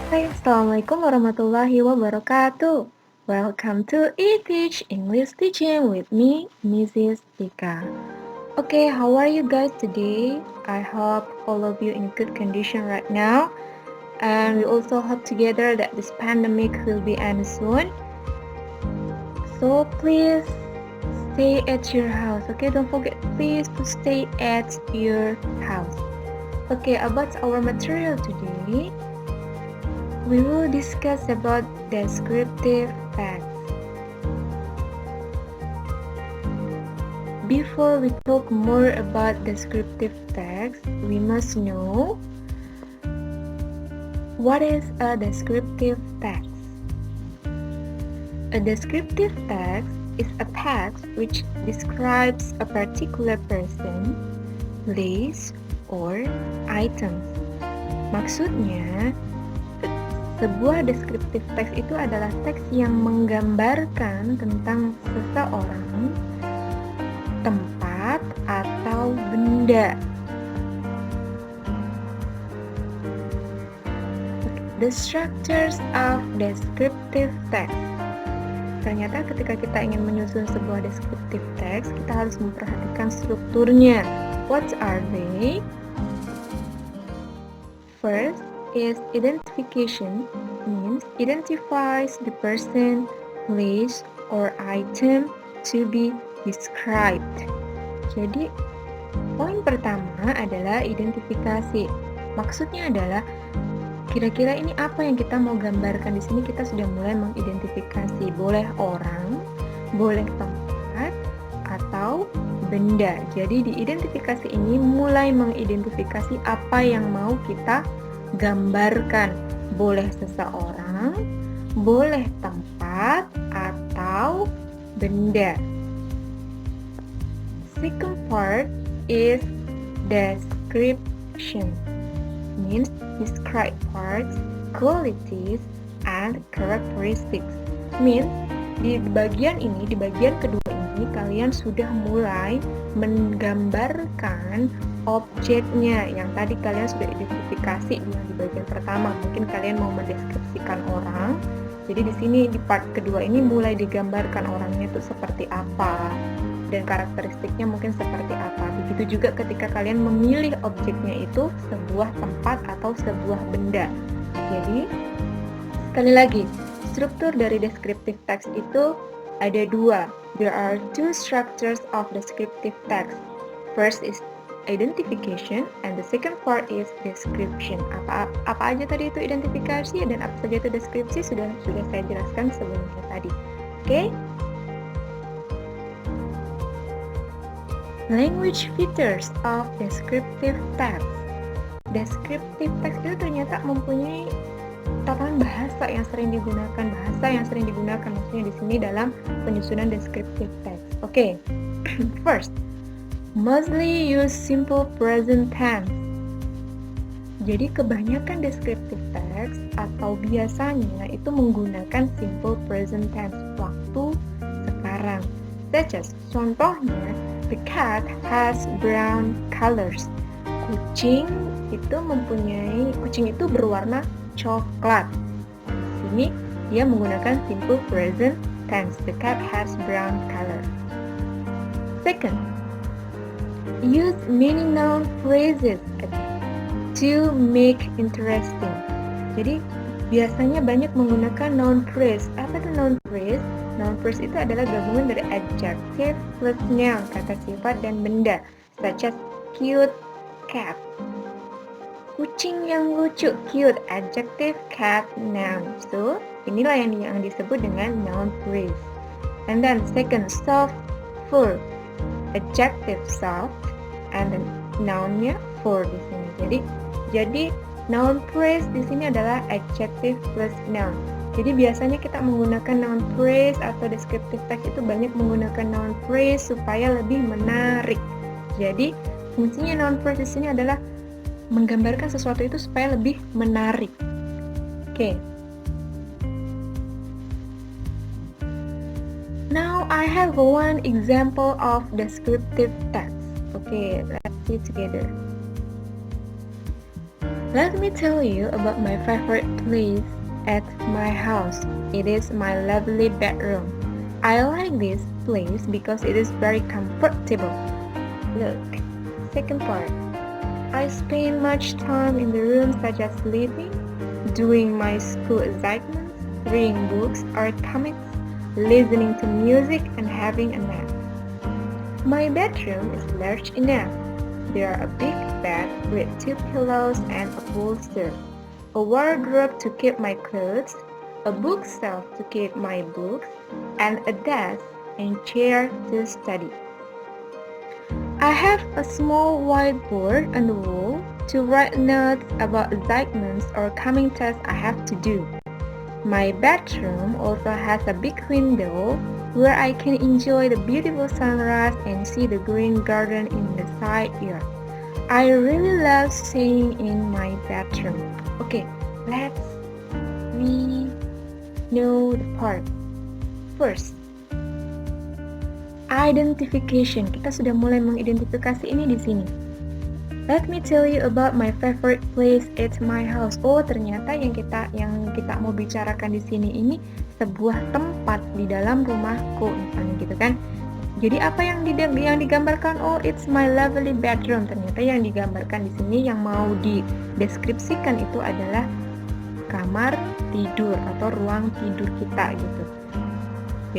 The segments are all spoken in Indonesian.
Hai, Assalamualaikum warahmatullahi wabarakatuh. Welcome to eTeach English Teaching with me, Mrs. Tika. Okay, how are you guys today? I hope all of you in good condition right now. And we also hope together that this pandemic will be end soon. So please stay at your house. Okay, don't forget please to stay at your house. Okay, about our material today. We will discuss about descriptive text. Before we talk more about descriptive text, we must know what is a descriptive text. A descriptive text is a text which describes a particular person, place, or item. Maksudnya, sebuah deskriptif teks itu adalah teks yang menggambarkan tentang seseorang, tempat, atau benda. The structures of descriptive text. Ternyata ketika kita ingin menyusun sebuah deskriptif teks, kita harus memperhatikan strukturnya. What are they? First is identification, means identifies the person, place, or item to be described. Jadi, poin pertama adalah identifikasi. Maksudnya adalah kira-kira ini apa yang kita mau gambarkan di sini. Kita sudah mulai mengidentifikasi, boleh orang, boleh tempat, atau benda. Jadi di identifikasi ini mulai mengidentifikasi apa yang mau kita gambarkan. Boleh seseorang, boleh tempat, atau benda. Second part is description, means describe parts, qualities, and characteristics. Means di bagian kedua ini kalian sudah mulai menggambarkan objeknya. Yang tadi kalian sudah identifikasi di bagian pertama. Mungkin kalian mau mendeskripsikan orang. Jadi di sini di part kedua ini mulai digambarkan orangnya itu seperti apa dan karakteristiknya mungkin seperti apa. Begitu juga ketika kalian memilih objeknya itu sebuah tempat atau sebuah benda. Jadi sekali lagi, struktur dari descriptive text itu ada dua. There are two structures of descriptive text. First is identification and the second part is description. Apa aja tadi itu identifikasi dan apa saja itu deskripsi sudah saya jelaskan sebelumnya tadi. Oke? Language features of descriptive text. Descriptive text itu ternyata mempunyai tatanan bahasa yang sering digunakan, maksudnya di sini dalam penyusunan descriptive text. Oke. First, mostly use simple present tense. Jadi kebanyakan descriptive text atau biasanya itu menggunakan simple present tense, waktu sekarang. Such as, contohnya, the cat has brown colors. Kucing itu berwarna coklat. Di sini dia menggunakan simple present tense. The cat has brown color. Second, use many noun phrases to make interesting. Jadi biasanya banyak menggunakan noun phrase. Apa itu noun phrase? Noun phrase itu adalah gabungan dari adjective plus noun, kata sifat dan benda. Such as cute cat. Kucing yang lucu, cute, adjective, cat, noun. So, inilah yang disebut dengan noun phrase. And then second, soft fur. Adjective soft and then noun-nya fur di sini. Jadi noun phrase di sini adalah adjective plus noun. Jadi biasanya kita menggunakan noun phrase atau descriptive text itu banyak menggunakan noun phrase supaya lebih menarik. Jadi fungsinya noun phrase di sini adalah menggambarkan sesuatu itu supaya lebih menarik. Oke. Now I have one example of descriptive text. Okay, let's see together. Let me tell you about my favorite place at my house. It is my lovely bedroom. I like this place because it is very comfortable. Look, second part. I spend much time in the room such as sleeping, doing my school assignments, reading books or comics, listening to music and having a nap. My bedroom is large enough. There are a big bed with 2 pillows and a bolster, a wardrobe to keep my clothes, a bookshelf to keep my books, and a desk and chair to study. I have a small whiteboard on the wall to write notes about assignments or coming tests I have to do. My bedroom also has a big window where I can enjoy the beautiful sunrise and see the green garden in the side yard. I really love staying in my bedroom. Okay, let's know the part. First, identification. Kita sudah mulai mengidentifikasi ini di sini. Let me tell you about my favorite place at my house. Oh, ternyata yang kita mau bicarakan di sini ini sebuah tempat di dalam rumahku, misalnya gitu kan. Jadi apa yang digambarkan? Oh, it's my lovely bedroom. Ternyata yang digambarkan di sini yang mau dideskripsikan itu adalah kamar tidur atau ruang tidur kita gitu.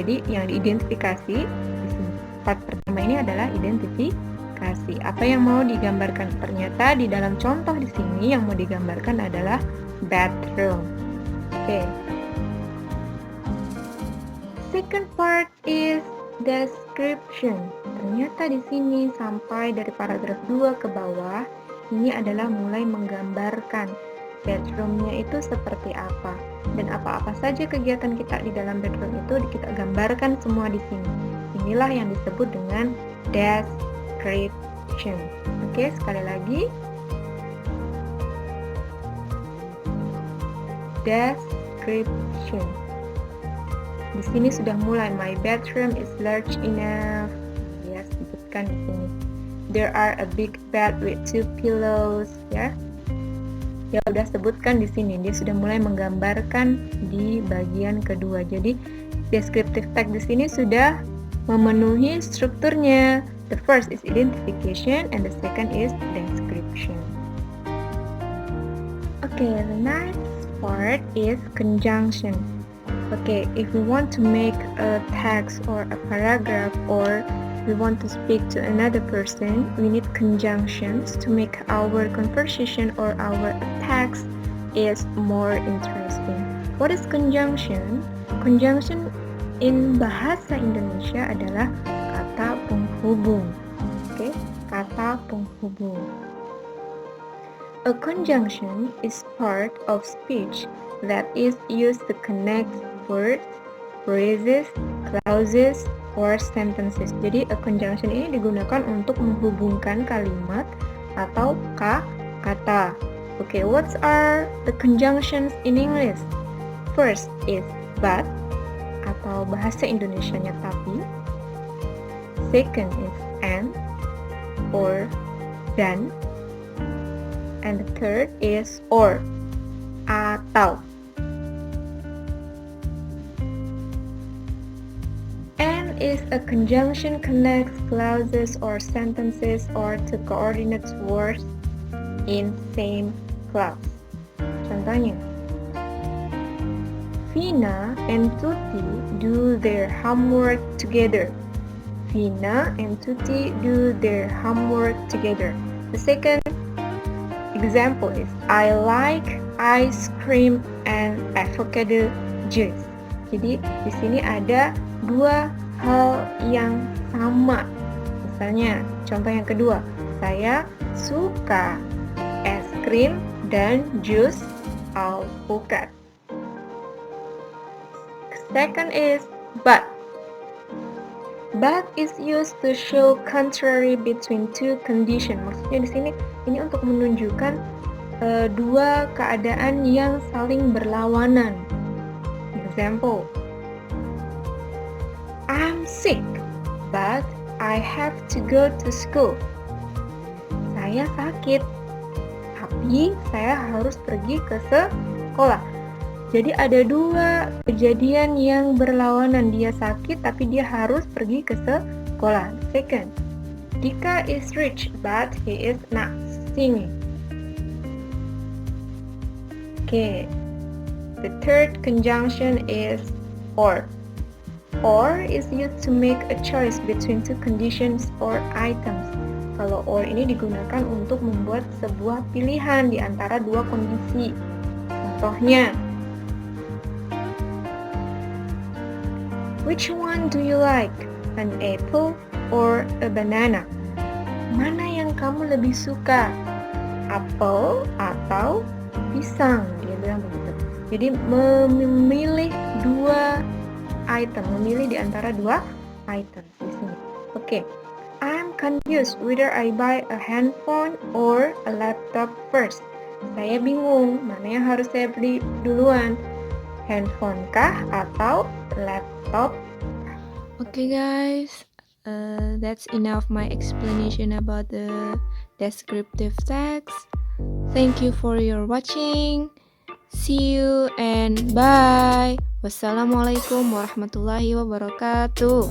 Jadi yang diidentifikasi di sini part pertama ini adalah identifikasi. Apa yang mau digambarkan? Ternyata di dalam contoh di sini yang mau digambarkan adalah bedroom. Okay. Second part is description. Ternyata di sini sampai dari paragraf 2 ke bawah ini adalah mulai menggambarkan bedroomnya itu seperti apa dan apa-apa saja kegiatan kita di dalam bedroom itu kita gambarkan semua di sini. Inilah yang disebut dengan description. Oke, sekali lagi. Description. Di sini sudah mulai my bedroom is large enough. Ya, sebutkan di sini. There are a big bed with 2 pillows, ya. Ya udah sebutkan di sini. Dia sudah mulai menggambarkan di bagian kedua. Jadi descriptive text di sini sudah memenuhi strukturnya. The first is identification and the second is description. Okay, the next part is conjunction. Okay, if we want to make a text or a paragraph or we want to speak to another person, we need conjunctions to make our conversation or our text is more interesting. What is conjunction? Conjunction in bahasa Indonesia adalah kata penghubung. Oke, kata penghubung. A conjunction is part of speech that is used to connect words, phrases, clauses, or sentences. Jadi a conjunction ini digunakan untuk menghubungkan kalimat atau kata. Okay, what are the conjunctions in English? First is but atau bahasa Indonesianya tapi. Second is and or dan. And the third is or atau. And is a conjunction connects clauses or sentences or to coordinate words in same clause. Contohnya, Vina and Tuti do their homework together. Vina and Tuti do their homework together. The second example is I like ice cream and avocado juice. Jadi di sini ada dua hal yang sama. Misalnya, contoh yang kedua, saya suka es krim dan jus alpukat. Second is but. But is used to show contrary between two conditions. Maksudnya di sini ini untuk menunjukkan dua keadaan yang saling berlawanan. Example, I'm sick, but I have to go to school. Saya sakit, tapi saya harus pergi ke sekolah. Jadi ada dua kejadian yang berlawanan. Dia sakit tapi dia harus pergi ke sekolah. Second, Dika is rich but he is not singing. Okay. The third conjunction is or. Or is used to make a choice between two conditions or items. Kalau or ini digunakan untuk membuat sebuah pilihan di antara dua kondisi. Contohnya, which one do you like? An apple or a banana? Mana yang kamu lebih suka? Apel atau pisang? Dia bilang begitu. Jadi memilih dua item, memilih di antara dua item di sini. Oke. I'm confused whether I buy a handphone or a laptop first. Saya bingung mana yang harus saya beli duluan. Handphone kah atau laptop? Okay guys, that's enough my explanation about the descriptive text. Thank you for your watching. See you and bye. Wassalamualaikum warahmatullahi wabarakatuh.